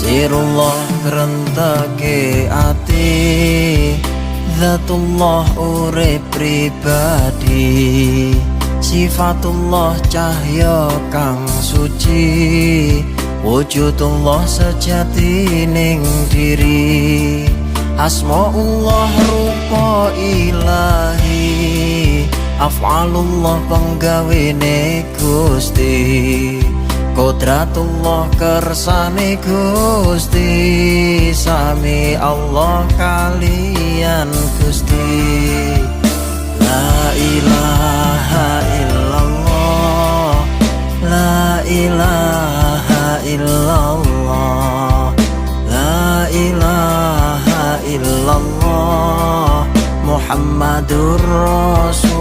Sirullah rentake ati, Zatullah urip pribadi, Sifatullah cahya kang suci, Wujudullah sejati ning diri. Asmaullah rupa ilahi, Af'alullah penggawene Gusti, Qudratullah kersane Gusti, Sami Allah kalian Gusti. La ilaha illallah, La ilaha illallah, La ilaha illallah, Muhammadur Rasul.